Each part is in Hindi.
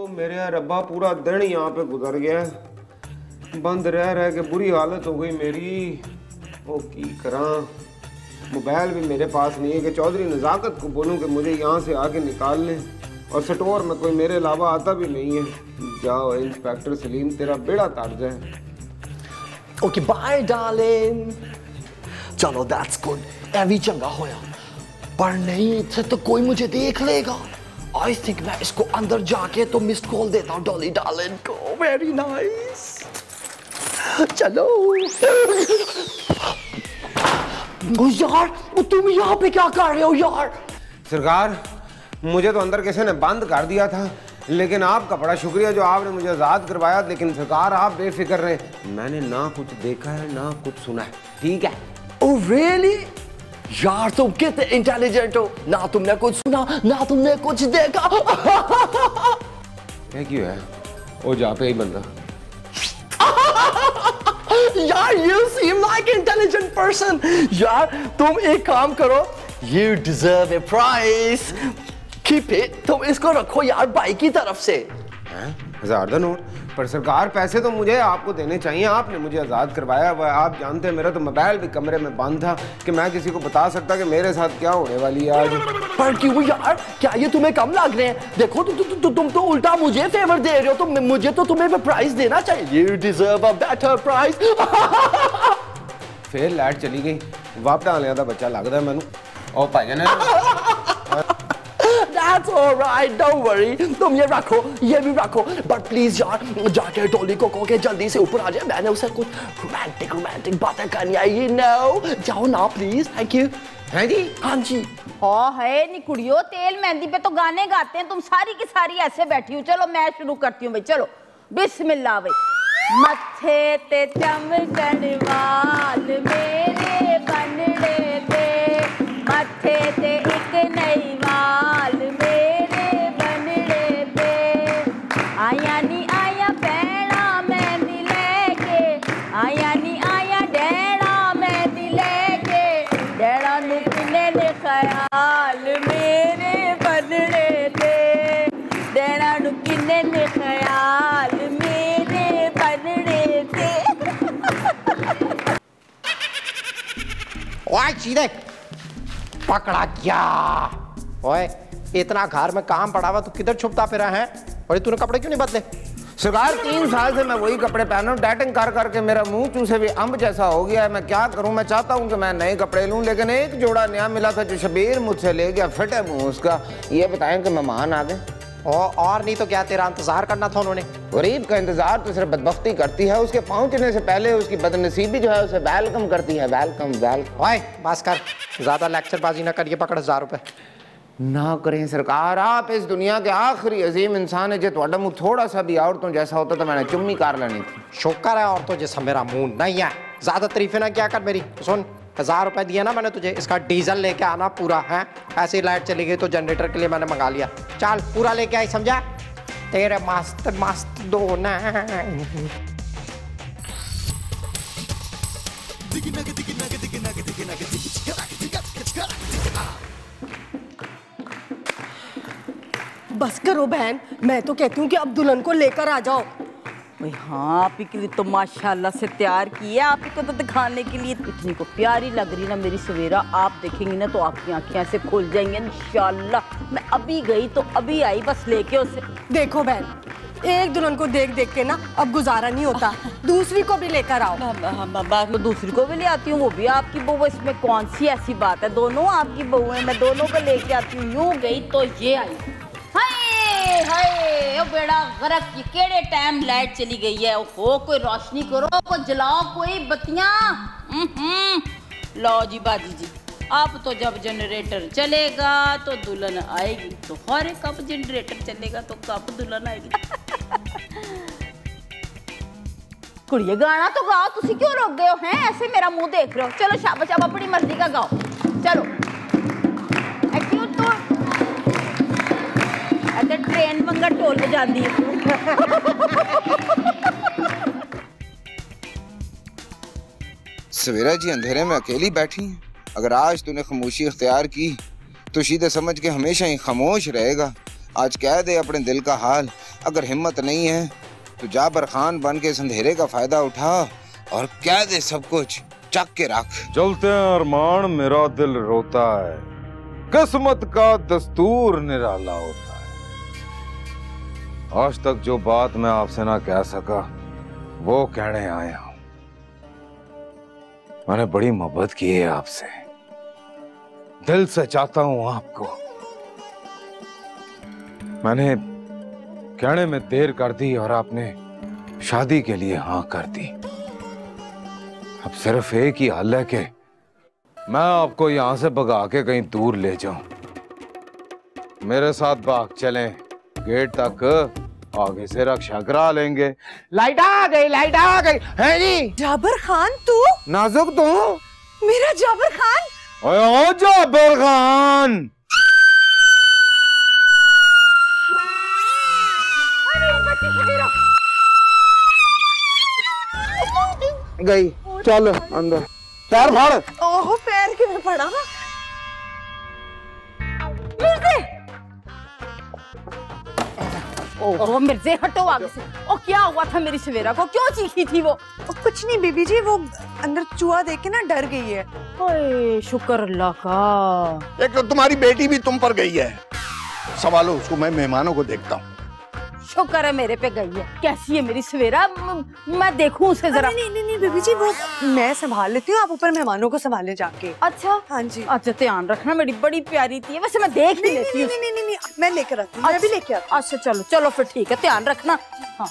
मेरे रब्बा पूरा दिन यहाँ पे गुजर गया, बंद रह रह के बुरी हालत हो गई मेरी। वो की करा, मोबाइल भी मेरे पास नहीं है कि चौधरी नज़ाकत को बोलूँ कि मुझे यहाँ से आके निकाल लें, और स्टोर में कोई मेरे अलावा आता भी नहीं है। जाओ इंस्पेक्टर सलीम, तेरा बेड़ा तार जाए। Okay bye darling. चलो दैट्स गुड, एवी चंगा होया, पर नहीं इतने तो कोई मुझे देख लेगा। आई थिंक मैं इसको अंदर जाके तो मिस्ड कॉल देता हूँ डॉली डार्लिंग को। वेरी नाइस, चलो। यार तुम यहाँ पे क्या कर रहे हो यार? सरकार, मुझे तो अंदर किसी ने बंद कर दिया था, लेकिन आपका बड़ा शुक्रिया जो आपने मुझे आज़ाद करवाया। लेकिन सरकार आप बेफिक्र रहे, मैंने ना कुछ देखा है ना कुछ सुना है, ठीक है? Oh really? यार तुम कितने इंटेलिजेंट हो, ना तुमने कुछ सुना ना तुमने कुछ देखा। क्या क्यों है वो जा पे ही बंदा? यार you seem like intelligent person. यार तुम एक काम करो, you deserve a prize. Keep it. तुम इसको रखो यार भाई की तरफ से। 1000 का नोट? पर सरकार पैसे तो मुझे आपको देने चाहिए, आपने मुझे आज़ाद करवाया हुआ। आप जानते हैं मेरा तो मोबाइल भी कमरे में बंद था कि मैं किसी को बता सकता कि मेरे साथ क्या होने वाली है आज। पर क्यों यार, क्या ये तुम्हें कम लग रहे हैं? देखो तुम तो उल्टा मुझे फेवर दे रहे हो, तो मुझे तो तुम्हें प्राइज देना चाहिए। You deserve a better prize. फिर लाइट चली गई, वापस आने का बच्चा लगता है मैनू। और भाईजान That's all right, don't worry. तुम ये रखो, ये भी रखो, but please यार जाके टोली को कहो कि जल्दी से ऊपर आ जाए, मैंने उसे कुछ रोमांटिक बातें करनी है, you know. जाओ ना प्लीज, थैंक यू। हैं जी? हाँ जी। हाँ है नी कुड़ियों, तेल मेहंदी पे तो गाने गाते हैं, तुम सारी की सारी ऐसे बैठी हो। चलो मैं शुरू करती हूँ भाई, चलो बिस्मिल्लाह भाई। मत्थे ते चमकन वाल मेरे बनड़े ते, मत्थे ते एक नई वाल मेरे बनड़े पे, आया नी आया पैणा मेहंदी लेके, आया नी आया डैणा मेहंदी लेके, डैणा नू किन्ने ने ख्याल मेरे बनड़े ते, डैणा नू किन्ने ने ख्याल मेरे बनड़े ते। ओए सीधे पकड़ा क्या? ओए इतना घर में काम पड़ा हुआ, तू किधर छुपता फिरा है? और तूने कपड़े क्यों नहीं बदले? सरकार 3 साल से मैं वही कपड़े पहन रहा हूँ, डाइटिंग कर करके मेरा मुंह चूसे भी अम्ब जैसा हो गया है। मैं क्या करूँ? मैं चाहता हूँ कि मैं नए कपड़े लूँ, लेकिन एक जोड़ा नया मिला था जो शबीर मुझसे ले गया, फिट है मुंह उसका। ये बताएं कि मेहमान आ गए? और नहीं तो क्या, तेरा इंतजार करना था उन्होंने। गरीब का इंतजार तो सिर्फ बदबख्ती करती है, उसके पहुंचने से पहले उसकी बदनसीबी जो है उसे वेलकम करती है। Welcome welcome. ओए बस कर, ज्यादा लेक्चरबाजी ना करिए, पकड़ 1000 रुपए। ना करें सरकार, आप इस दुनिया के आखिरी अजीम इंसान है। जो थोड़ा मुंह थोड़ा सा भी औरतों जैसा होता तो मैंने चुम्मी कर लेनी थी। शुक्र है औरतों जैसा मेरा मुंह नहीं है। ज्यादा तारीफें ना क्या कर मेरी। सुन, 1000 रुपए दिया ना मैंने तुझे, इसका डीजल लेके आना पूरा है। ऐसी लाइट चली गई तो जनरेटर के लिए मैंने मंगा लिया। चल पूरा लेके आई, समझा? तेरे मस्त मस्त दो ना। बस करो बहन, मैं तो कहती हूँ कि अब दुल्हन को लेकर आ जाओ। भाई हाँ, आप ही के लिए तो माशाल्लाह से तैयार की है, आप ही को तो दिखाने के लिए। इतनी को प्यारी लग रही ना मेरी सवेरा, आप देखेंगी ना तो आपकी आंखें ऐसे खुल जाएंगी इंशाल्लाह। मैं अभी गई तो अभी आई, बस लेके उसे। देखो बहन, एक दुल्हन को देख देख के ना अब गुजारा नहीं होता, दूसरी को भी लेकर आओ। मैं दूसरी को भी ले आती हूँ, वो भी आपकी बहू। इसमें कौन सी ऐसी बात है, दोनों आपकी बहू है, मैं दोनों को लेके आती हूँ। यूँ गई तो ये आई। हाय हाय, ओ बेड़ा गरक, ये केड़े टाइम लाइट चली गई है। ओ कोई रोशनी करो, कोई जलाओ, कोई बत्तियां। लो जी बाजी जी, अब तो जब जनरेटर चलेगा तो दुल्हन आएगी। तो हर कब जनरेटर चलेगा तो कब दुल्हन आएगी। कुड़िए गाना तो गाओ, तुसी क्यों रोक गए हो हैं? ऐसे मेरा मुंह देख रहे हो? चलो शाबाश, अब अपनी मर्जी का गाओ। चलो ट्रेन मंगा ढोल बजाती है। सवेरा जी अंधेरे में अकेली बैठी है। अगर आज तूने खामोशी इख्तियार की तो सीधे समझ के हमेशा ही खामोश रहेगा। आज कह दे अपने दिल का हाल अगर हिम्मत नहीं है तो जाबर खान बन के इस अंधेरे का फायदा उठा और कह दे सब कुछ चक के रख। चलते हैं अरमान, मेरा दिल रोता है, किस्मत का दस्तूर निराला होता है। आज तक जो बात मैं आपसे ना कह सका वो कहने आया हूं। मैंने बड़ी मोहब्बत की है आपसे, दिल से चाहता हूं आपको। मैंने कहने में देर कर दी और आपने शादी के लिए हाँ कर दी। अब सिर्फ एक ही हल है कि मैं आपको यहां से भगा के कहीं दूर ले जाऊं। मेरे साथ भाग चलें, गेट तक आगे से रक्षा करा लेंगे। लाइट आ गई, लाइट आ गई है जी। जाबर खान तू? नाजुक तू? मेरा जाबर खान? ओए ओ जाबर खान! गई, चल अंदर। पैर फाड़। ओहो, पैर क्यों पड़ा? ओहो मिर्जे, हटो आगे से। ओ क्या हुआ था मेरी सवेरा को, क्यों चीखी थी वो? कुछ नहीं बीबी जी, वो अंदर चूहा देख के ना डर गई है। ओए शुक्र अल्लाह का। एक तो तुम्हारी बेटी भी तुम पर गई है, संभालो उसको, मैं मेहमानों को देखता हूँ। शुक्र है मेरे पे गई है। कैसी है मेरी सवेरा, मैं देखूं उसे जरा। नहीं नहीं नहीं बीबी जी, वो मैं संभाल लेती हूँ, आप ऊपर मेहमानों को संभाले जाके। अच्छा हाँ जी। अच्छा ध्यान रखना, मेरी बड़ी प्यारी थी। वैसे मैं देख नहीं लेती हूँ। नहीं, मैं लेकर आती हूँ, मैं भी लेकर आती हूँ। अच्छा चलो चलो फिर ठीक है, ध्यान रखना। हाँ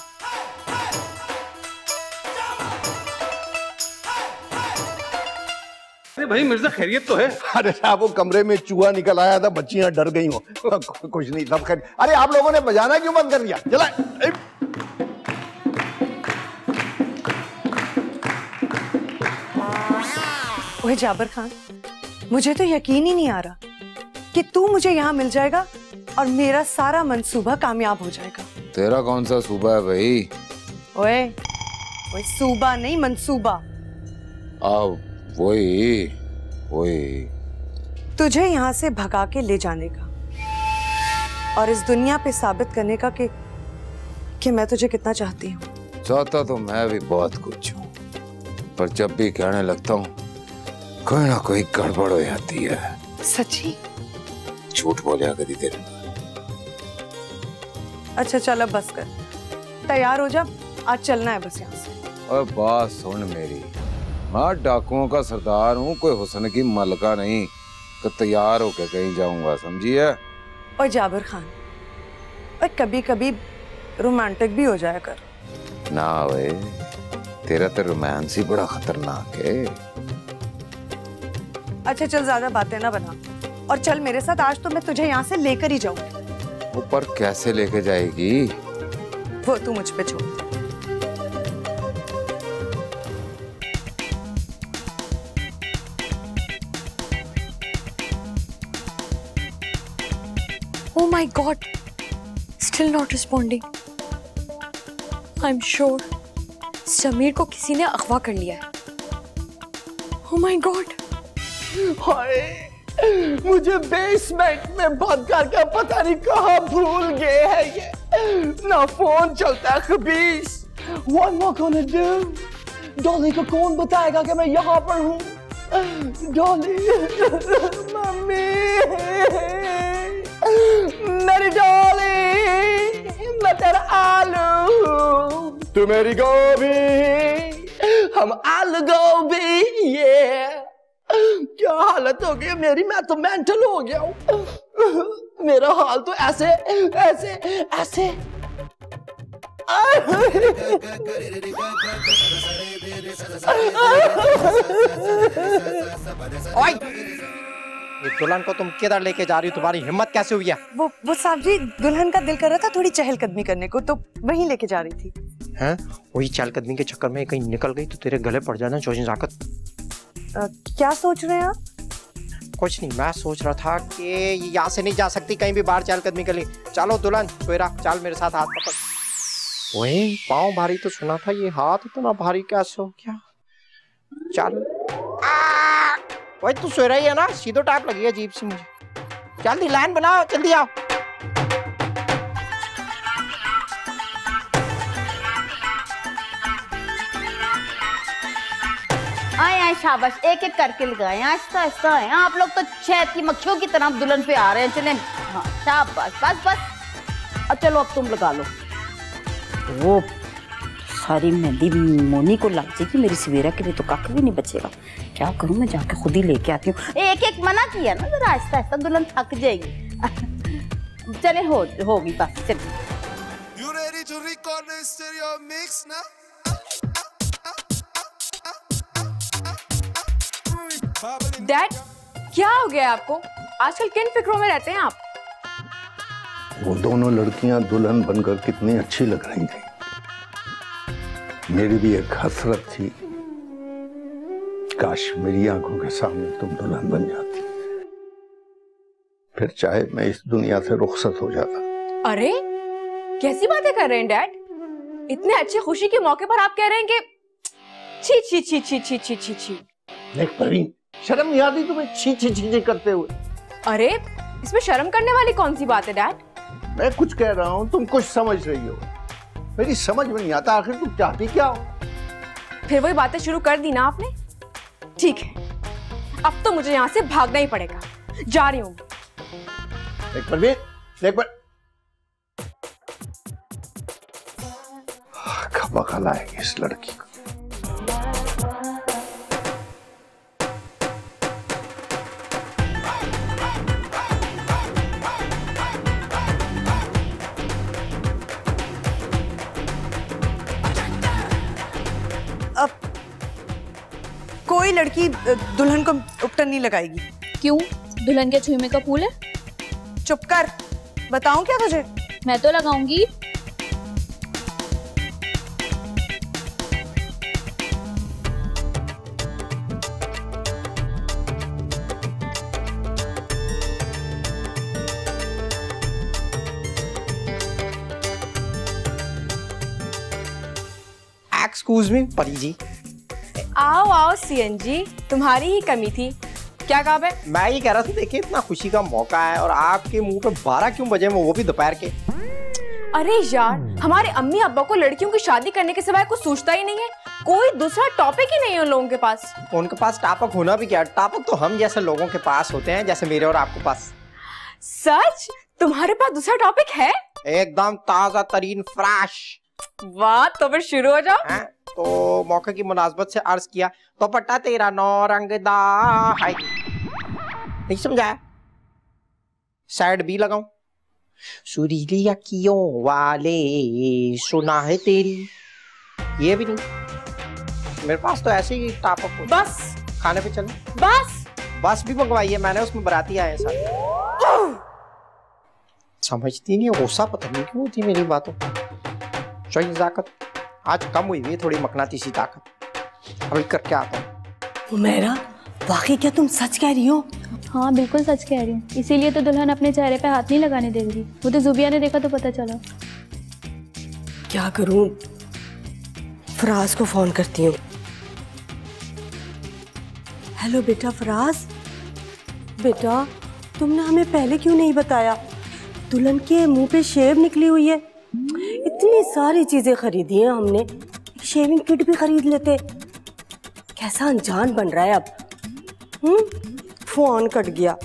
अरे भाई मिर्जा, खैरियत तो है? अरे साहब, वो कमरे में चूहा निकल आया था, बच्चियां डर गई हो। कुछ नहीं, सब खैर। अरे आप लोगों ने बजाना क्यों बंद कर दिया? चला। ओए जाबर खान, मुझे तो यकीन ही नहीं आ रहा कि तू मुझे यहाँ मिल जाएगा और मेरा सारा मंसूबा कामयाब हो जाएगा। तेरा कौन सा सूबा है भाई? ओए सूबा नहीं, मंसूबा। वही वही तुझे यहाँ से भगा के ले जाने का और इस दुनिया पे साबित करने का कि मैं तुझे कितना चाहती हूँ। चाहता तो मैं भी बहुत कुछ हूँ, पर जब भी कहने लगता हूँ कोई ना कोई गड़बड़ हो जाती है। सच्ची? झूठ बोलिया कभी तेरे। अच्छा चल अब बस कर, तैयार हो जा, आज चलना है बस यहाँ से। और बात सुन मेरी, मैं डाकुओं का सरदार हूँ, कोई हुस्न की मलका नहीं तो तैयार होकर कहीं जाऊंगा, समझिए? और जाबर खान, और कभी कभी रोमांटिक भी हो जाया कर। ना वे, तेरा तो रोमांस ही बड़ा खतरनाक है। अच्छा चल, ज्यादा बातें ना बना और चल मेरे साथ। आज तो मैं तुझे यहाँ से लेकर ही जाऊंगी। ऊपर कैसे लेके जाएगी? वो तू मुझ पे छोड़। Oh my God, still not responding. I'm sure Sameer को किसी ने अगवा कर लिया है। Oh my God. हाय, मुझे बेसमेंट में बंद करके पता नहीं कहाँ भूल गए हैं ये। ना फोन चलता है खबीस। What am I gonna do? Dolly को कौन बताएगा कि मैं यहाँ पर हूँ? डॉली, मम्मी, मेरी डॉली, मैं तेरा आलू, तू मेरी गोभी, हम आलू गोभी। ये क्या हालत हो गई मेरी, मैं तो मेंटल हो गया हूँ। मेरा हाल तो ऐसे ऐसे ऐसे। ये दुल्हन को तुम किधर लेके जा रही हो? तुम्हारी हिम्मत कैसे हुई है? वो साहब जी, दुल्हन का दिल कर रहा था थोड़ी चहलकदमी करने को, तो वहीं लेके जा रही थी। हैं? वही चहलकदमी के चक्कर में कहीं निकल गई तो तेरे गले पड़ जाना चौधरी जाकत। क्या सोच रहे हैं आप? कुछ नहीं, मैं सोच रहा था कि यहाँ से नहीं जा सकती, कहीं भी बाहर चहलकदमी कर ली। चलो दुल्हन, सोयरा चल मेरे साथ, हाथ पकड़। वही पाँव भारी तो सुना था, ये हाथ इतना भारी कैसे हो गया? चल। वही तू सोयरा ही है ना, सीधो टाइप लगी है अजीब सी मुझे। जल्दी लाइन बनाओ, जल्दी आओ। आए आए शाबाश, एक एक करके लगाए, आहिस्ता आहिस्ता आए। आप लोग तो शहद की मक्खियों की तरह दुल्हन पे आ रहे हैं। चलें, हाँ शाबाश, बस बस। अब चलो, अब तुम लगा लो। वो सारी मेहंदी मोनी को लग जाएगी, मेरी सवेरा के लिए तो कख भी नहीं बचेगा। क्या करूं, मैं जाके खुद ही लेके आती हूँ। एक एक मना किया ना, जरा आहिस्ता आहिस्ता, दुल्हन थक जाएगी। चले, होगी बस, चलिए। डैड, क्या हो गया आपको? आजकल किन फिक्रों में रहते हैं आप? वो दोनों लड़कियां दुल्हन बनकर कितनी अच्छी लग रही थी। मेरी भी एक हसरत थी, काश मेरी आंखों के सामने तुम दुल्हन बन जाती, फिर चाहे मैं इस दुनिया से रुखसत हो जाता। अरे कैसी बातें कर रहे हैं डैड? इतने अच्छे खुशी के मौके पर आप कह रहे हैं कि छी छी छी छी छी छी छी छी। देख परवीन, शर्म नहीं आती तुम्हें छी छी छी छी करते हुए? अरे इसमें शर्म करने वाली कौन सी बात है डैड? मैं कुछ कह रहा हूँ, तुम कुछ समझ रही हो। मेरी समझ में नहीं आता, आखिर तुम चाहती क्या हो? फिर वही बातें शुरू कर दी ना आपने। ठीक है, अब तो मुझे यहाँ से भागना ही पड़ेगा। जा रही हूँ। देख परवीन, देख पर खबा खलाएगी इस लड़की को। अब कोई लड़की दुल्हन को उपटन नहीं लगाएगी। क्यों? दुल्हन के छुईमे का फूल है? चुप कर, बताऊं क्या तुझे? मैं तो लगाऊंगी। एक्सक्यूज मी परी जी। आओ आओ सीएन जी, तुम्हारी ही कमी थी। क्या काम है? मैं ये कह रहा था, देखिए इतना खुशी का मौका है और आपके मुंह पे 12 क्यों बजे में, वो भी दोपहर के? अरे यार, हमारे अम्मी अब्बा को लड़कियों की शादी करने के सिवाय कुछ सोचता ही नहीं है। कोई दूसरा टॉपिक ही नहीं है उन लोगों के पास। उनके पास टॉपिक होना भी क्या, टॉपिक तो हम जैसे लोगों के पास होते हैं, जैसे मेरे और आपके पास। सच? तुम्हारे पास दूसरा टॉपिक है? एकदम ताजा तरीन फ्रेश। वाह, तो फिर शुरू हो जाओ। तो मौके की मुनासबत से अर्ज किया, तो पट्टा तेरा नौरंगदा है। नहीं समझाया? साइड बी लगाऊं? सुरीली अखियों वाले सुना है तेरी, ये भी नहीं। मेरे पास तो ऐसे ही टॉपिक हो। बस खाने पे चले। बस भी मंगवाई है मैंने, उसमें बराती आए सारे। समझती नहीं, गुस्सा पता नहीं क्यों होती मेरी बातों। चाहिए नजाकत, आज कम हुई है थोड़ी मकनातीसी ताकत। अभी करके आता हूँ। उमैरा, वाकई क्या तुम सच कह रही हो? हाँ बिल्कुल सच कह रही हूँ, इसीलिए तो दुल्हन अपने चेहरे पे हाथ नहीं लगाने दे रही। वो तो जुबिया ने देखा तो पता चला। क्या करूं, फराज को फोन करती हूँ। हेलो बेटा फराज, बेटा तुमने हमें पहले क्यों नहीं बताया? दुल्हन के मुंह पे शेव निकली हुई है। इतनी सारी चीजें खरीदी हैं हमने, शेविंग किट भी खरीद लेते। कैसा अनजान बन रहा है अब। फोन कट गया।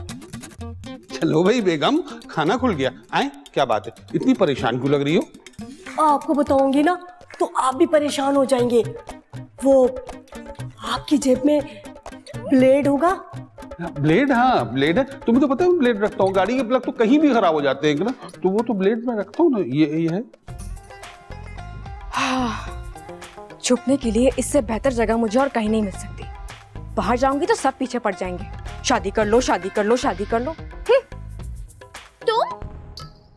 चलो भाई बेगम, खाना खुल गया। आए, क्या बात है, इतनी परेशान क्यों लग रही हो? आपको बताऊंगी ना तो आप भी परेशान हो जाएंगे। वो आपकी जेब में ब्लेड होगा? ब्लेड? हाँ ब्लेड है, तुम्हें तो पता है मैं ब्लेड रखता हूँ। गाड़ी के प्लग तो कहीं भी खराब हो जाते हैं ना, तो वो तो ब्लेड में रखता हूँ ना। ये है। छुपने के लिए इससे बेहतर जगह मुझे और कहीं नहीं मिल सकती। बाहर जाऊंगी तो सब पीछे पड़ जाएंगे। शादी कर लो, शादी कर लो, शादी कर लो।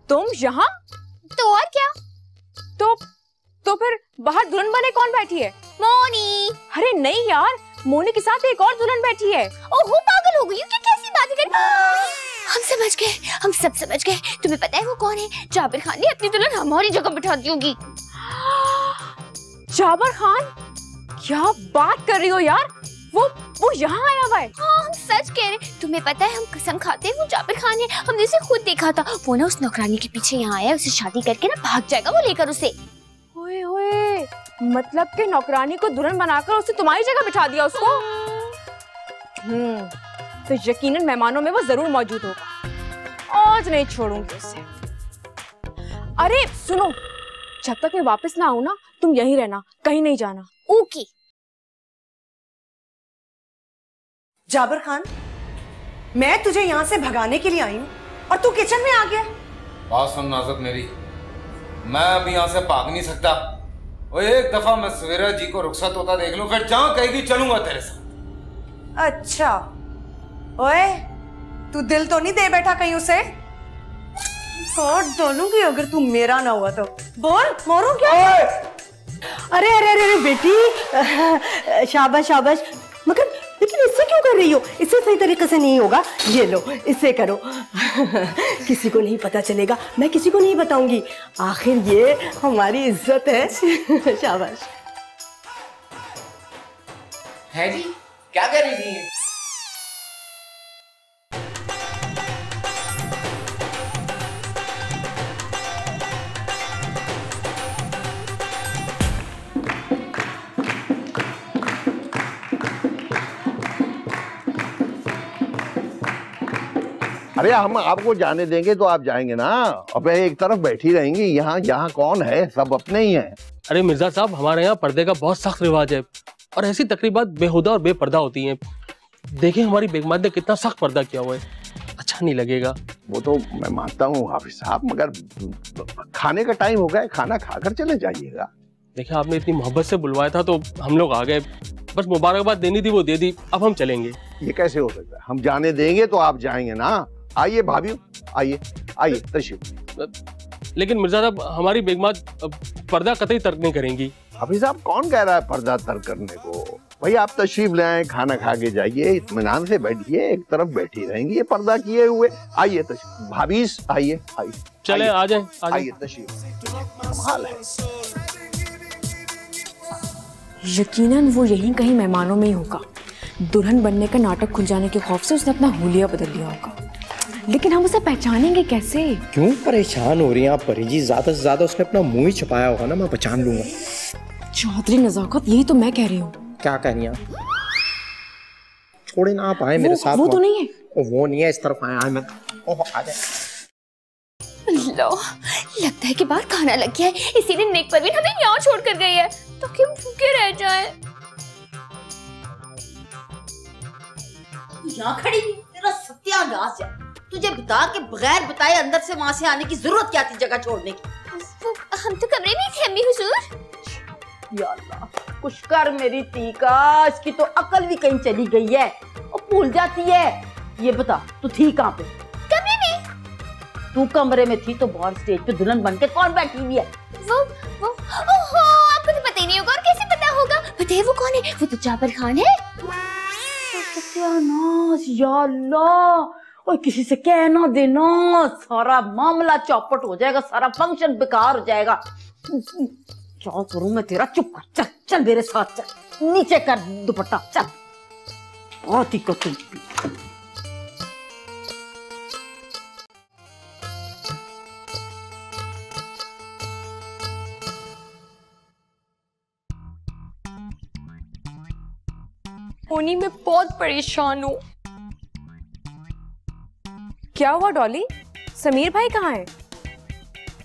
तुम यहाँ? तो और क्या? तो फिर बाहर दुल्हन बने कौन बैठी है? मोनी। अरे नहीं यार, मोनी के साथ एक और दुल्हन बैठी है। ओहो, पागल हो गई हो क्या? कैसी बातें कर? हम समझ गए, हम सब समझ गए। तुम्हें पता है वो कौन है? जाबिर खान ने अपनी दुल्हन हमारी जगह बिठा दी होगी। जाबिर खान? क्या बात कर रही हो यार? वो यहाँ आया हुआ है। हाँ हम सच कह रहे। तुम्हें पता है हम कसम खाते हैं वो जाबिर खान है। हमने उसे खुद देखा था। वो ना उस नौकरानी के पीछे यहाँ आया, उसे शादी करके ना भाग जाएगा वो लेकर उसे। ओए ओए, मतलब कि नौकरानी को दुल्हन बनाकर उसने तुम्हारी जगह बिठा दिया उसको? तो यकीनन मेहमानों में वो जरूर मौजूद होगा। आज नहीं छोड़ूंगी उसे। अरे सुनो, जब तक मैं वापस ना आऊं ना, तुम यहीं रहना, कहीं नहीं जाना। ओके। जाबिर खान, मैं तुझे यहाँ से भगाने के लिए आई हूँ और तू किचन में आ गया। बात सुन नाज़त मेरी, मैं अभी यहाँ से भाग नहीं सकता। और एक दफा मैं सवेरा जी को रुखसत होता देख लूं, फिर जहाँ कहेगी चलूंगा तेरे साथ। अच्छा, ओए तू दिल तो नहीं दे बैठा कहीं उसे? और डालूंगी अगर तू मेरा ना हुआ तो। बोल, मारूं क्या? अरे अरे अरे बेटी, शाबाश शाबाश। मगर लेकिन इससे क्यों कर रही हो? इससे सही तरीके से नहीं होगा। ये लो, इससे करो। किसी को नहीं पता चलेगा, मैं किसी को नहीं बताऊंगी। आखिर ये हमारी इज्जत है। शाबाश। है जी, क्या कर रही थी? अरे हम आपको जाने देंगे तो आप जाएंगे ना। अब एक तरफ बैठी रहेंगी, यहाँ कौन है? सब अपने ही हैं। अरे मिर्जा साहब, हमारे यहाँ पर्दे का बहुत सख्त रिवाज है और ऐसी तकरीबात बेहुदा और बेपर्दा होती हैं। देखिए हमारी बेगमात ने कितना सख्त पर्दा किया हुआ है, अच्छा नहीं लगेगा। वो तो मैं मानता हूँ हाफिज साहब, मगर खाने का टाइम हो गया, खाना खाकर चले जाइएगा। देखिए आपने इतनी मोहब्बत से बुलवाया था तो हम लोग आ गए, बस मुबारकबाद देनी थी वो दे दी, अब हम चलेंगे। ये कैसे हो सकता है? हम जाने देंगे तो आप जाएंगे ना। आइए भाभी, आइए आइए, तशरीफ। लेकिन मिर्जा साहब, हमारी बेगमात पर्दा कतई तर्क नहीं करेंगी। हाफिज साहब, कौन कह रहा है पर्दा तर्क करने को? भाई आप तशरीफ ले आए, खाना खा के जाइए, इत्मीनान से बैठिए, एक तरफ बैठी रहेंगी ये पर्दा किए हुए। आइए तशरीफ, भाभी आइए आइए, चले आ जाए, आइए तशरीफ। कमाल है। यकीनन वो यहीं कहीं मेहमानों में ही होगा। दुल्हन बनने का नाटक खुल जाने के खौफ से उसने अपना हुलिया बदल लिया होगा। लेकिन हम उसे पहचानेंगे कैसे? क्यों परेशान हो रही हैं आप परी जी? ज्यादा से ज्यादा उसने अपना मुंह ही छुपाया होगा ना, मैं पहचान लूंगा। चौधरी नजाकत, यही तो मैं कह रही हूँ। क्या कह रही हैं? छोड़े ना, आप आए मेरे साथ। वो तो नहीं है। वो नहीं है, इस तरफ आया मैं। ओह आ जाए। लो, लगता है कि बाहर खाना लग गया है, इसीलिए नेक परवीन हमें यहाँ छोड़ कर गई है, तो क्यों भूखे रह जाए। यहाँ खड़ी तेरा सत्यानाश है। तुझे बता के बगैर बताए अंदर से वहां से आने की जरूरत क्या थी जगह छोड़ने की? हम तो कमरे में थे अम्मी हुजूर। या अल्लाह, कुछ कर मेरी ती का, इसकी तो अकल भी कहीं चली गई है और भूल जाती है। ये बता, तू थी कहाँ पे? कमरे में। तू कमरे में थी तो बाहर स्टेज पे दुल्हन बनके कौन बैठी हुई है? वो ओहो, आपको तो पता ही नहीं होगा। और कैसे पता होगा? बताइए वो कौन है? वो तो जाबिर खान है। सत्यानाश, या अल्लाह, और किसी से कहना देना, सारा मामला चौपट हो जाएगा, सारा फंक्शन बेकार हो जाएगा। क्या करूं मैं तेरा? चुप कर, चल चल मेरे साथ चल, नीचे कर दुपट्टा, चल। बहुत ही कतुल। होनी मैं बहुत परेशान हूँ। क्या हुआ डॉली? समीर भाई कहाँ है?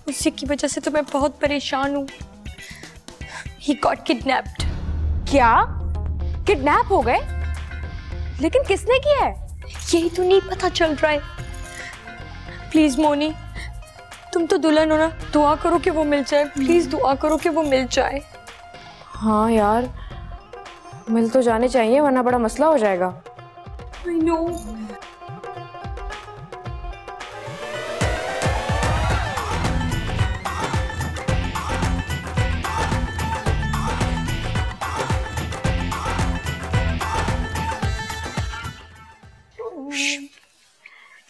उसी की वजह से तो मैं बहुत परेशान हूँ। He got kidnapped। क्या? किडनैप हो गए? लेकिन किसने किया है? यही तो नहीं पता चल रहा है। प्लीज मोनी, तुम तो दुल्हन हो ना, दुआ करो कि वो मिल जाए। प्लीज दुआ करो कि वो मिल जाए। हाँ यार, मिल तो जाने चाहिए वरना बड़ा मसला हो जाएगा। I know।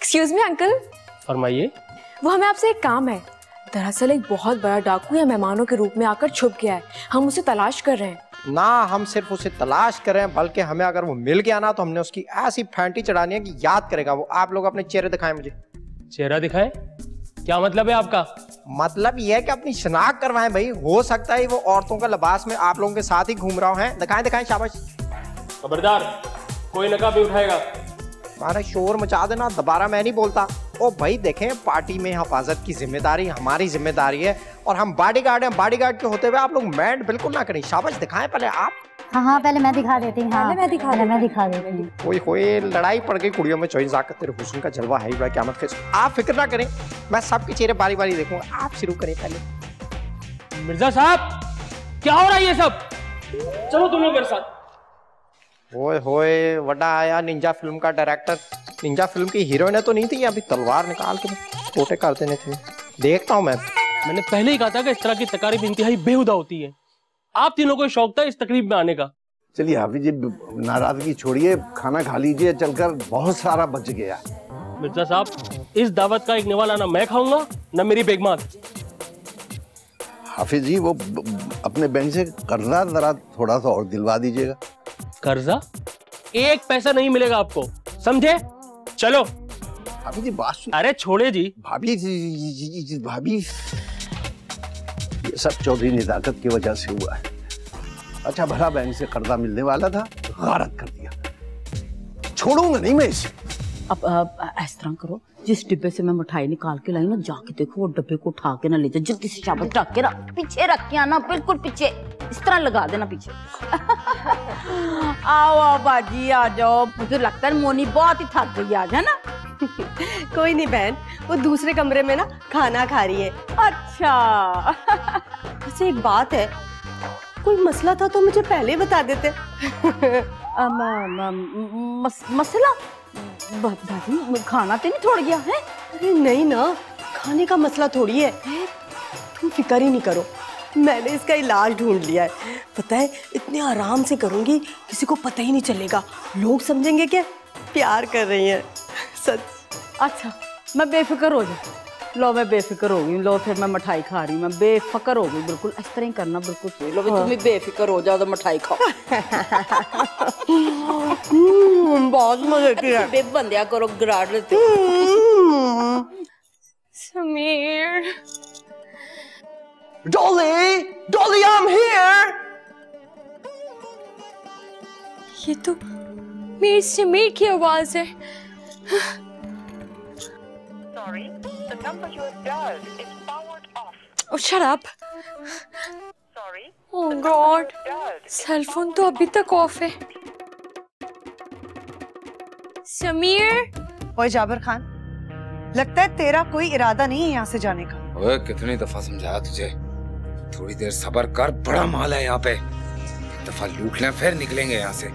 Excuse me uncle. फरमाइए। वो हमें आपसे एक काम है। दरअसल एक बहुत बड़ा डाकू या मेहमानों के रूप में आकर छुप गया है, हम उसे तलाश कर रहे हैं। ना हम सिर्फ उसे तलाश कर रहे हैं, बल्कि हमें अगर वो मिल गया ना तो हमने उसकी ऐसी फैंटी चढ़ानी है कि याद करेगा वो। आप लोग अपने चेहरे दिखाएं मुझे। चेहरा दिखाएं? क्या मतलब है आपका? मतलब ये है कि अपनी शनाख्त करवाएं भाई। हो सकता है वो औरतों का लिबास में आप लोगों के साथ ही घूम रहा है। दिखाएं दिखाएं, शाबाश। खबरदार, कोई नकाब नहीं उठाएगा। हमारा शोर मचा देना, दोबारा मैं नहीं बोलता। ओ भाई देखें, पार्टी में हिफाजत की जिम्मेदारी हमारी जिम्मेदारी है और हम बॉडीगार्ड हैं। बॉडीगार्ड के होते हुए आप लोग मैंड बिल्कुल ना करें। शाबाश, दिखाएं पहले आप। हाँ पहले मैं दिखा देती हूँ। पहले मैं दिखा देती हूँ। कोई होए लड़ाई पड़ गई कुड़ियों में, चोई जाकर तेरे हुस्न का जलवा है ही क़यामत के। आप फिक्र ना करें, मैं सबके चेहरे बारी बारी देखूंगा। आप शुरू करें पहले। मिर्जा साहब, क्या हो रहा है ये सब? चलो तुम लोग मेरे साथ। ओए होए, वड्डा आया निंजा फिल्म का डायरेक्टर। निंजा फिल्म की हीरोइन तो नहीं थी, अभी तलवार निकाल के छोटे कर देने थे। देखता हूँ मैंने पहले ही कहा था कि इस तरह की तकारीब इंतहाई बेहुदा होती है। आप तीनों को शौक था इस तकरीब में आने का। चलिए हाफिज जी, नाराजगी छोड़िए, खाना खा लीजिए चलकर, बहुत सारा बच गया। मिर्जा साहब, इस दावत का एक निवाला ना मैं खाऊंगा ना मेरी बेगमात। हाफिज जी, वो अपने बैंक से कर्जा जरा थोड़ा सा और दिलवा दीजिएगा। कर्जा? एक पैसा नहीं मिलेगा आपको, समझे? चलो। भाभी जी बात सुन। अरे छोड़े जी। भाभी जी, भाभी, ये सब चौधरी नजाकत की वजह से हुआ है। अच्छा भला बैंक से कर्जा मिलने वाला था, गारत कर दिया। छोड़ूंगा नहीं मैं इसे। अब इस तरह करो, जिस डिब्बे से मैं मिठाई निकाल के लाई ना, जाके देखो वो डब्बे को उठा के ना ले जा, जल्दी से शाबाश, रख के रख, पीछे रख के आना, बिल्कुल पीछे, इस तरह लगा देना पीछे। आओ बाजी आ जाओ, मुझे लगता है मोनी बहुत ही थक गई आज, है ना? कोई नहीं बहन, वो दूसरे कमरे में ना खाना खा रही है। अच्छा। वैसे एक बात है, कोई मसला था तो मुझे पहले बता देते। मसला? भाभी खाना तो नहीं छोड़ गया है? अरे नहीं ना, खाने का मसला थोड़ी है, तुम फिक्र ही नहीं करो, मैंने इसका इलाज ढूंढ लिया है। पता है, इतने आराम से करूंगी, किसी को पता ही नहीं चलेगा, लोग समझेंगे कि प्यार कर रही हैं। सच। अच्छा, मैं बेफिक्र हो जाऊँ। लो मैं बेफिक्र हो गई, लो फिर मैं मिठाई खा रही हूँ, मैं बेफिक्र हो गई, बिल्कुल इस तरह ही करना, बिल्कुल सही। लो तुम भी बेफिक्र हो जाओ तो मिठाई खाओ। बहुत मजे की है। बे बंदिया करो, गिराड़ लेते। Sameer. Dolly, Dolly, I am here. ये तो मेरी समीर की आवाज है। Sorry, the number you have dialed is powered off. Oh, shut up. Sorry. Oh God, cell phone तो अभी तक ऑफ है। समीर। ओए जाबिर खान, लगता है तेरा कोई इरादा नहीं है यहाँ से जाने का। ओए कितनी दफा समझाया तुझे, थोड़ी देर सब्र कर, बड़ा माल है यहाँ पे, एक दफा लूट लें फिर निकलेंगे यहाँ से।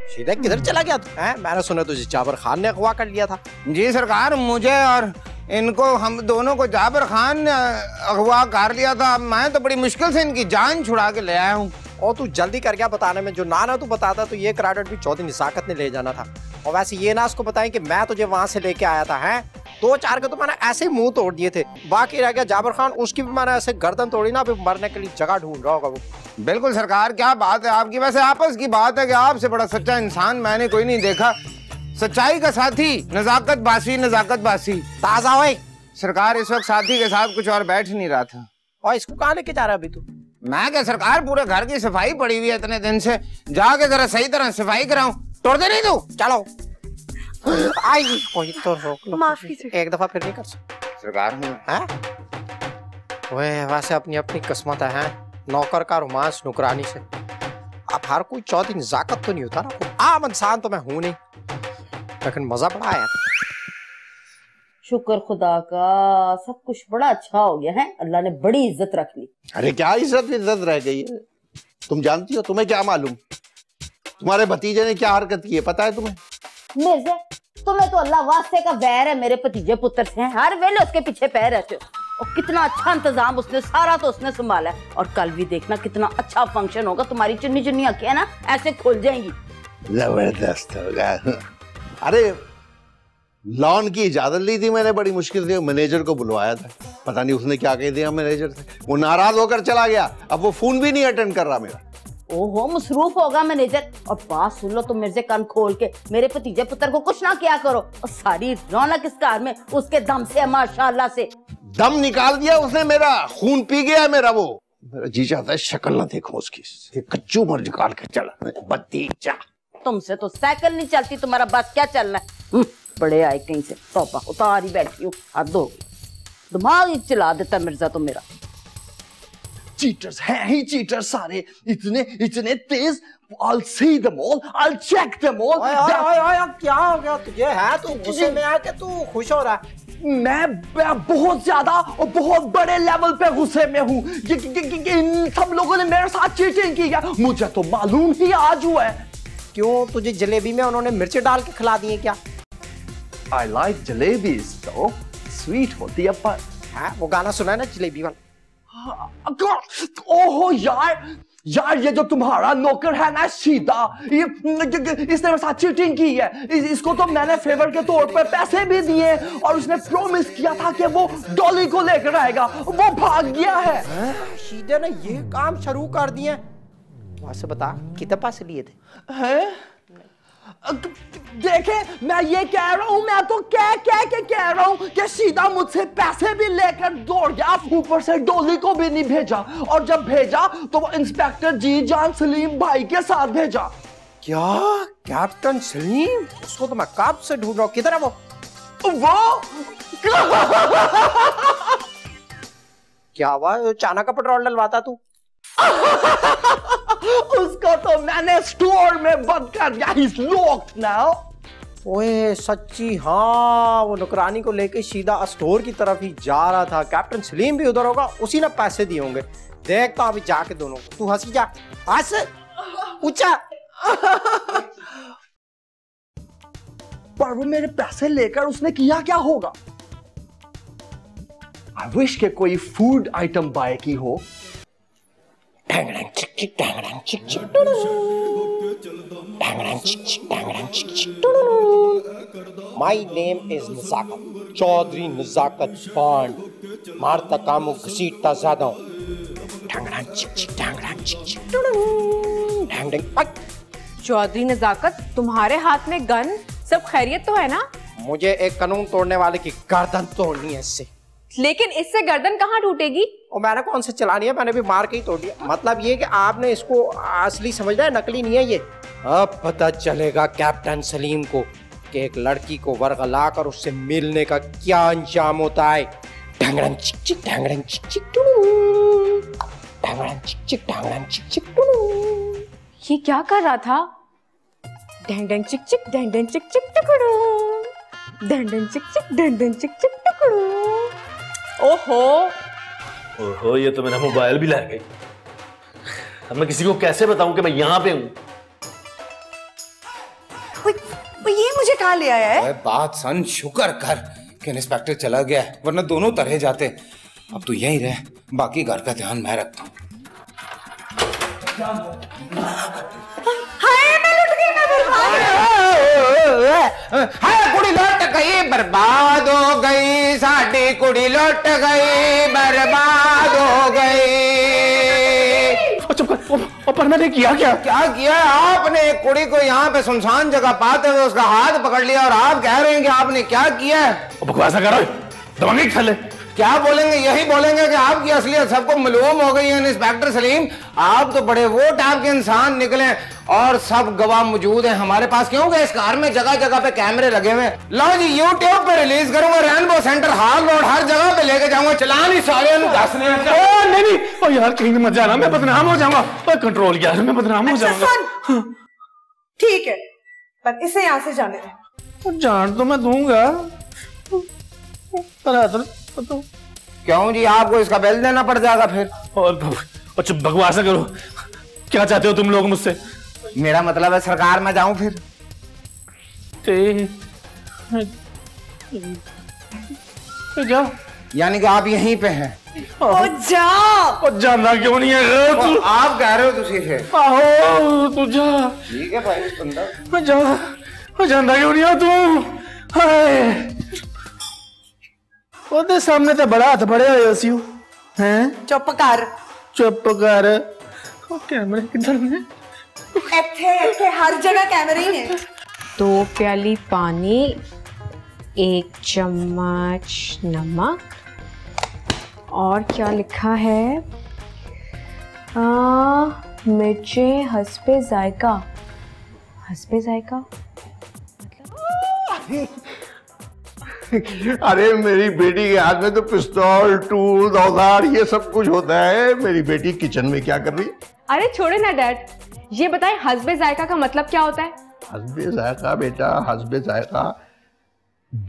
सीधा किधर चला गया तू? मैंने सुना तुझे जाबिर खान ने अगवा कर लिया था। जी सरकार, मुझे और इनको, हम दोनों को जाबिर खान ने अगवा कर लिया था। मैं तो बड़ी मुश्किल से इनकी जान छुड़ा के ले आया हूँ। और तू जल्दी कर गया बताने में, जो ना तू बताता तो ये क्रेडिट भी चौधरी निसाकत ने ले जाना था। और वैसे ये ना उसको बताएं कि मैं तुझे वहां से लेके आया था। हैं 2-4 के तो मैंने ऐसे ही मुंह तोड़ दिए थे, बाकी रह गया जाबिर खान, उसकी भी मैंने ऐसे गर्दन तोड़ी ना, अभी मरने के लिए जगह ढूंढ रहा होगा वो। बिल्कुल सरकार, क्या बात है आपकी। वैसे आपस की बात है कि आपसे बड़ा सच्चा इंसान मैंने कोई नहीं देखा। सच्चाई का साथी, नजाकत बासी, नजाकत बासी। ताजा हुए सरकार, इस वक्त साथी के साथ कुछ और बैठ नहीं रहा था। और इसको कहाँ लेके जा रहा है अभी तू? मैं क्या सरकार, पूरे घर की सफाई पड़ी हुई है इतने दिन से, जाके जरा सही तरह सफाई कराऊं। तोड़ दे नहीं तू, चलो। आई कोई तो रोक लो, माफ कीजिए। एक दफा फिर नहीं कर सरकार हैं? ओए वैसे अपनी अपनी किस्मत है, नौकर का रोमांस नुकरानी से। अब हर कोई चौधरी नजाकत तो नहीं होता ना, आम इंसान तो मैं हूं नहीं, लेकिन मजा बड़ा आया। शुक्र खुदा का, सब कुछ बड़ा अच्छा हो गया है, अल्लाह ने बड़ी इज्जत रख ली। अरे क्या इज्जत रह गई है, तुम जानती हो? तुम्हें क्या मालूम तुम्हारे भतीजे ने क्या हरकत की है, पता है तुम्हें? मिर्जा, तुम्हें तो अल्लाह वास्ते का वैर है मेरे भतीजे पुत्र से, हर वेले उसके पीछे पैर रहते हो। और कितना अच्छा इंतजाम उसने, सारा तो उसने संभाला है। और कल भी देखना कितना अच्छा फंक्शन होगा, तुम्हारी चुन्नी चुन्नी आंखें ना ऐसे खुल जाएंगी। जबरदस्त होगा। अरे लॉन की इजाजत ली थी मैंने बड़ी मुश्किल से, मैनेजर को बुलवाया था, पता नहीं उसने क्या कह दिया मैनेजर से, वो नाराज होकर चला गया। अब वो फोन भी नहीं अटेंड कर रहा मेरा। ओहो मसरूफ होगा मैनेजर। और बात सुन लो तुम मेरे से कान खोल के, मेरे भतीजे पुत्र को कुछ ना किया करो। और सारी रौनक इस कार में उसके दम से है, माशाल्लाह से। दम निकाल दिया उसने मेरा, खून पी गया मेरा। वो मेरा जी चाहता है शक्ल ना देखो उसकी, कच्चू मर निकाल के चला भतीजा। तुमसे तो साइकिल नहीं चलती, तुम्हारा बस क्या चलना है। बड़े आए कहीं से, तौबा उतार ही बैठी हूँ, हद हो गई। दिमाग ही चला देता मिर्जा तो मेरा। चीटर्स हैं ही चीटर्स सारे, इतने इतने तेज। I'll see them all, I'll check them all. क्या हो गया तुझे? है तू गुस्से में आके तू खुश हो रहा है? मैं बहुत ज्यादा और बहुत बड़े लेवल पे गुस्से में हूँ। इन सब लोगों ने मेरे साथ चीटिंग की है, मुझे तो मालूम ही आज हुआ है। क्यों, तुझे जलेबी में उन्होंने मिर्च डाल के खिला दिए क्या? I like jalebies, so sweet होती है पर। हाँ, वो गाना सुना है ना जलेबी वाला? ओहो यार ये जो तुम्हारा नौकर है ना सीधा, इसने मेरे साथ चीटिंग की है। इसको तो मैंने फेवर के तौर पर पैसे भी दिए और उसने प्रॉमिस किया था कि वो डॉली को लेकर आएगा, वो भाग गया है। सीधे ने ये काम शुरू कर दिए। वहां से बता कितने पैसे लिए थे? हैं? देखे मैं ये कह रहा हूँ, मैं तो कह रहा हूँ कि सीधा मुझसे पैसे भी लेकर दौड़ गया, ऊपर से डोली को भी नहीं भेजा। और जब भेजा तो वो इंस्पेक्टर जी जान सलीम भाई के साथ भेजा। क्या कैप्टन सलीम? उसको तो मैं कब से ढूंढ रहा हूँ, किधर है वो? क्या हुआ, चाना का पेट्रोल डलवाता तू? उसको तो मैंने स्टोर में बंद कर दिया, he's locked now। ओए सच्ची, हाँ वो नौकरानी को लेके सीधा स्टोर की तरफ ही जा रहा था। कैप्टन सलीम भी उधर होगा, उसी ने पैसे दिए होंगे। देखता अभी जाके दोनों को। तू हंसी जा, हंस ऊंचा। पर वो मेरे पैसे लेकर उसने किया क्या होगा? I wish के कोई फूड आइटम बाय की हो। My name is नज़ाकत, चौधरी नज़ाकत पांड। मारता कामू घसीटता ज्यादा। चौधरी नज़ाकत, तुम्हारे हाथ में गन, सब खैरियत तो है ना? मुझे एक कानून तोड़ने वाले की गर्दन तोड़नी है इससे। लेकिन इससे गर्दन कहाँ टूटेगी? और मैंने कौन से चलानी है, मैंने भी मार के ही तोड़ दिया। मतलब ये कि आपने इसको असली समझ रहा है, नकली नहीं है ये। अब पता चलेगा कैप्टन सलीम को कि एक लड़की को वरगला कर उससे मिलने का क्या अंजाम होता है। ढंगड़न चिक चिक ढंगड़न चिक चिक ढंगड़न चिक चिक ढंगड़न चिक चिक। ये क्या कर रहा था? ढंगड़न चिक चिक ढंगड़न चिक चिक टुकड़ू, ढंगड़न चिक चिक ढंगड़न चिक चिक टुकड़ू। ओहो, ये तो मेरा मोबाइल भी ला गई। अब मैं किसी को कैसे बताऊं कि मैं यहाँ पे हूँ? ये मुझे कहाँ ले आया है? बात सन, शुक्र कर कि इंस्पेक्टर चला गया, वरना दोनों तरह जाते। अब तू यहीं रह, बाकी घर का ध्यान मैं रखता हूँ। हाय कुड़ी लौट गई, बर्बाद हो गई, साडी कुड़ी लौट गई, बर्बाद हो गई। पर मैंने किया क्या? क्या किया? आपने एक कुड़ी को यहाँ पे सुनसान जगह पाते हुए उसका हाथ पकड़ लिया और आप कह रहे हैं कि आपने क्या किया है? बकवास ना करो, दवांगे खा ले। क्या बोलेंगे? यही बोलेंगे कि आपकी असलियत सबको मालूम हो गई है। इंस्पेक्टर सलीम, आप तो बड़े वो टाइप के इंसान निकले और सब गवाह मौजूद हैं हमारे पास, क्योंकि इस कार में जगह जगह पे कैमरे लगे हुए हैं। लो जी, यूट्यूब पे रिलीज करूंगा, रेनबो सेंटर, हाल रोड, हर जगह पे लेके जाऊंगा। चलान ही सारे नहीं ओ यार, कहीं मत जाना, मैं बदनाम हो जाऊंगा। कंट्रोल किया, मैं बदनाम हो जाऊंगा। ठीक है, पर इसे यहाँ से जाने दे। जान तो मैं दूंगा, क्यों जी? आपको इसका बिल देना पड़ जाएगा फिर। और बकवास ना करो, क्या चाहते हो तुम लोग मुझसे? मेरा मतलब है सरकार में जाऊं फिर। जा, यानी कि आप यहीं पे हैं। जाना क्यों नहीं है तू? आप कह रहे हो तुसी फिर। आहो तू जा। ठीक है भाई, बंदा जा, जाना क्यों नहीं है तू? हाय, ਉਹਦੇ ਸਾਹਮਣੇ ਤੇ ਬੜਾ ਹੱਥ ਫੜਿਆ ਹੋਇਆ ਸੀ ਉਹ। हैं? चुप कर। चुप कर। कैमरे किधर हैं? ਇੱਥੇ हर जगह कैमरे ही हैं। 2 प्याली पानी, 1 चम्मच नमक, और क्या लिखा है? मिर्चें हस्बे जायका। हस्बे जायका अरे मेरी बेटी के हाथ में तो पिस्तौल, टूल, औजार ये सब कुछ होता है। मेरी बेटी किचन में क्या कर रही है? अरे छोड़े ना डैड, ये बताएं हस्बे जायका का मतलब क्या होता है? हस्बे जायका बेटा, हस्बे जायका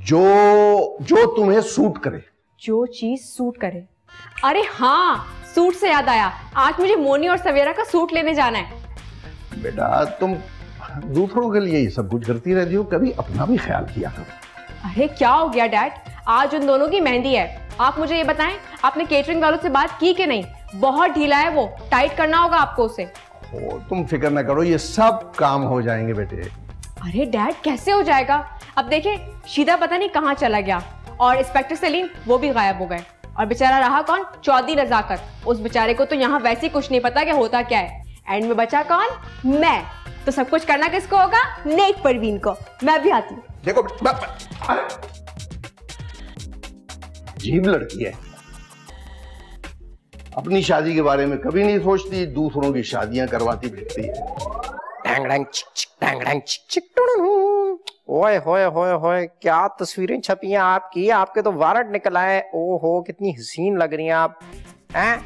जो जो तुम्हें सूट करे। जो चीज सूट करे। अरे हाँ, सूट से याद आया, आज मुझे मोनी और सवेरा का सूट लेने जाना है। बेटा तुम दूसरों के लिए ये सब कुछ करती रहती हो, कभी अपना भी ख्याल किया करो। अरे क्या हो गया डैड, आज उन दोनों की मेहंदी है। आप मुझे ये बताएं, आपने केटरिंग वालों से बात की कि नहीं? बहुत ढीला है वो, टाइट करना होगा आपको उसे। तुम फिक्र ना करो, ये सब काम हो जाएंगे बेटे। अरे डैड कैसे हो जाएगा? अब देखे शीदा पता नहीं कहाँ चला गया, और इंस्पेक्टर सलीम वो भी गायब हो गए, और बेचारा रहा कौन? चौधरी नजाकत। उस बेचारे को तो यहाँ वैसे ही कुछ नहीं पता कि होता क्या है। एंड में बचा कौन? मैं। तो सब कुछ करना किसको होगा? नेक परवीन को। मैं भी आती हूँ। देखो अजीब लड़की है, अपनी शादी के बारे में कभी नहीं सोचती, दूसरों की शादियां करवाती फिरती है। डैंग डैंग चिक चिक, डैंग डैंग चिक चिक टुडुडु। ओए होए होए होए, क्या तस्वीरें छपी हैं आपकी, आपके तो वारंट निकल आए। ओहो कितनी हसीन लग रही हैं आप, हैं?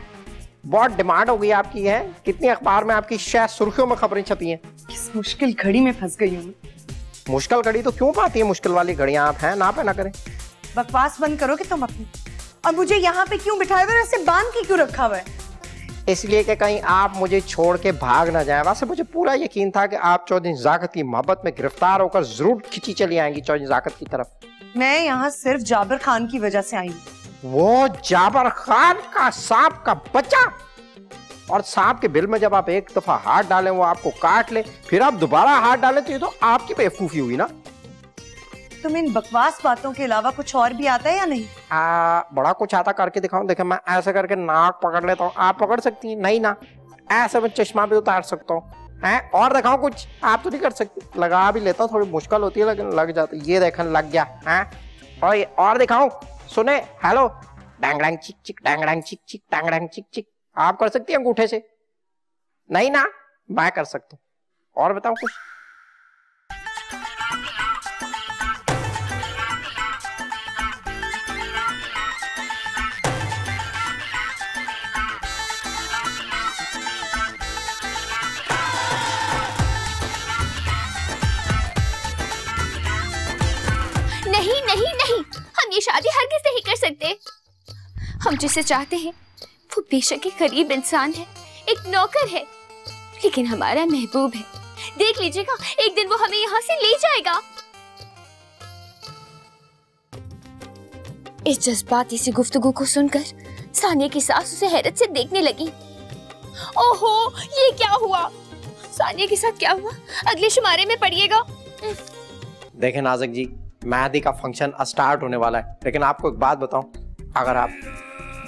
बहुत डिमांड हो गई आपकी है। कितनी अखबार में आपकी शायद सुर्खियों में खबरें छपी हैं। किस मुश्किल घड़ी में फंस गई हूँ। मुश्किल घड़ी तो क्यों पाती है मुश्किल वाली घड़ियां आप, हैं? ना पे ना करें। बकवास बंद करो कि तुम अपनी। और मुझे यहाँ पे क्यों बिठाए हुए, ऐसे बांध के क्यों रखा हुआ है? इसलिए कि कहीं आप मुझे छोड़ के भाग ना जाए। वैसे मुझे पूरा यकीन था कि आप चौधरी नजाकत की मोहब्बत में गिरफ्तार होकर जरूर खिंची चली आएंगी चौधरी नजाकत की तरफ। मैं यहाँ सिर्फ जाबिर खान की वजह से आई हूँ। वो जाबिर खान का सांप का बच्चा, और सांप के बिल में जब आप एक दफा हाथ डालें वो आपको काट ले, फिर आप दोबारा हाथ डालें तो ये तो आपकी बेवकूफी हुई ना। तुम्हें इन बकवास बातों के अलावा कुछ और भी आता है या नहीं? बड़ा कुछ आता, करके दिखाऊं। देखे मैं ऐसे करके नाक पकड़ लेता हूँ, आप पकड़ सकती हैं? नहीं ना। ऐसे मैं चश्मा भी उतार सकता हूँ, हैं? और दिखाऊं कुछ? आप तो नहीं कर सकती। लगा भी लेता हूँ, थोड़ी मुश्किल होती है लेकिन लग जाती है। ये देखें लग गया, हैं? और दिखाऊं? सुने, हेलो, डैंग डैंग चिक चिक, डैंग डैंग चिक चिक, डैंग डैंग चिक चिक। आप कर सकती हैं अंगूठे से? नहीं ना, मैं कर सकता हूँ। और बताओ कुछ? नहीं नहीं नहीं, हम ये शादी हरगिज़ नहीं कर सकते। हम जिसे चाहते हैं वो बेशक एक गरीब इंसान है, एक नौकर है, लेकिन हमारा महबूब है। देख लीजिएगा, एक दिन वो हमें यहाँ से ले जाएगा। इस जज्बाती सी गुफ्तगू को सुनकर सानिया की सास उसे हैरत से देखने लगी। ओहो, ये क्या हुआ? सानिया के साथ क्या हुआ? अगले शुमारे में पढ़िएगा। देखें नाज़िक जी, मेहंदी का फंक्शन स्टार्ट होने वाला है, लेकिन आपको एक बात बताऊं, अगर आप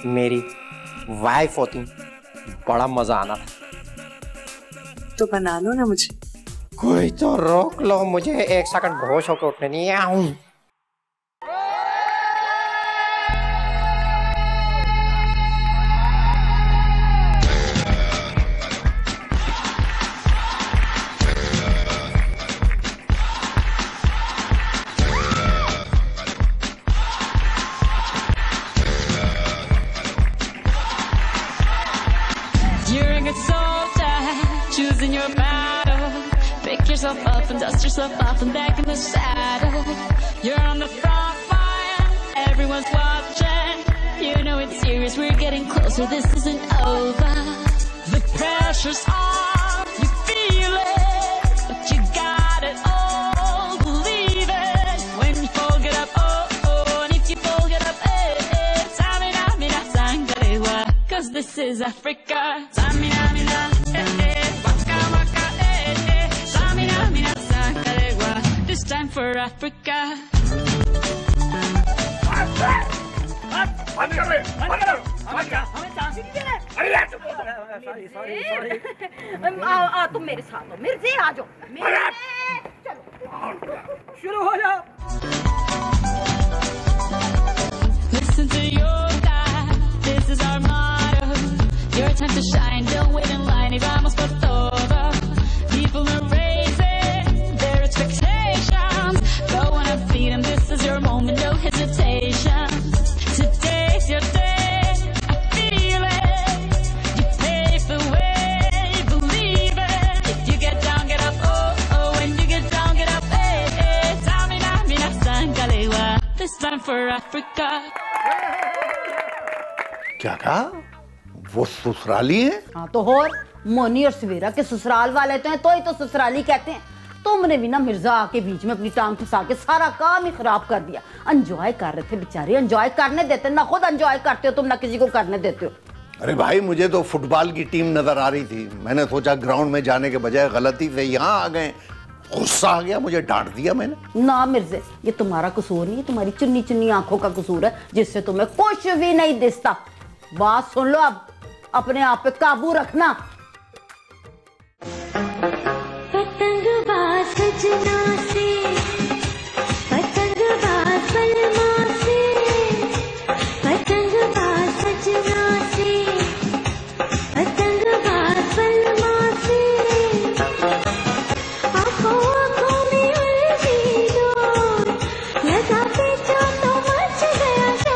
मेरी वाइफ होती बड़ा मजा आना था। तो बना लो ना मुझे। कोई तो रोक लो मुझे, एक सेकंड बेहोश होकर उठने नहीं आऊं। Choosing your battle, pick yourself up and dust yourself off and back in the saddle. You're on the front line, everyone's watching. You know it's serious, we're getting closer, this isn't over. The pressure's on, you feel it, but you got it all, believe it. When you fold it up, oh oh, and if you fold it up, eh, Samina, mina, sangalewa, 'cause this is Africa. Samina, mina, eh. This time for Africa. आ तुम मेरे साथ हो मिर्जे, आ जाओ चलो शुरू हो जाओ। Listen to your God, this is our motto. Your time to shine, don't wait in line. Y vamos por todo. People are raising their expectations. Go on and feed them, this is your moment, no hesitation. Today's your day, I feel it. You pave the way, believe it. If you get down, get up, oh, oh. When you get down, get up, hey, hey. Tamina, mina, sangalewa. This time for Africa. क्या कहा? वो ससुराली है? हाँ तो और मोनी और सवेरा के ससुराल वाले तो हैं, तो ही तो ससुराली कहते हैं। तुमने भी ना मिर्जा आके बीच में अपनी टांग फंसा के सारा काम ही खराब कर दिया। एंजॉय कर रहे थे बेचारे, एंजॉय करने देते ना, खुद एंजॉय करते हो तुम, ना किसी को करने देते हो। अरे भाई मुझे तो फुटबॉल की टीम नजर आ रही थी, मैंने सोचा ग्राउंड में जाने के बजाय गलती से यहाँ आ गए, गुस्सा आ गया, मुझे डांट दिया मैंने। ना मिर्जे, ये तुम्हारा कसूर नहीं, तुम्हारी चुन्नी चुन्नी आंखों का कसूर है जिससे तुम्हें कुछ भी नहीं दिखता। बात सुन लो, अब अपने आप पे काबू रखना। पतंगबाज सजना से, पतंगबाज बलमा से, पतंगबाज सजना से, पतंगबाज बलमा से, आंखों आंखों में उलझी डोर, लगा के जो तो मच गया शोर।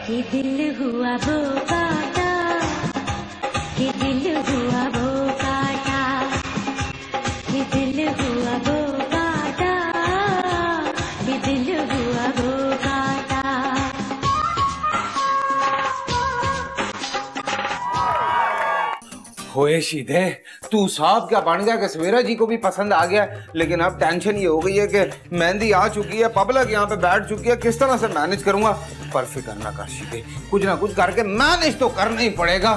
कि दिल हुआ वो काटा, कि दिल हुआ वो काटा, कि दिल हुआ वो काटा, कि दिल हुआ वो काटा। होए सीधे, तू साहब क्या बन गया कि सवेरा जी को भी पसंद आ गया, लेकिन अब टेंशन ये हो गई है कि मेहंदी आ चुकी है, पब्लिक यहाँ पे बैठ चुकी है, किस तरह से मैनेज करूंगा। पर फिक्र ना कर सीधे, कुछ ना कुछ करके मैनेज तो करना ही पड़ेगा।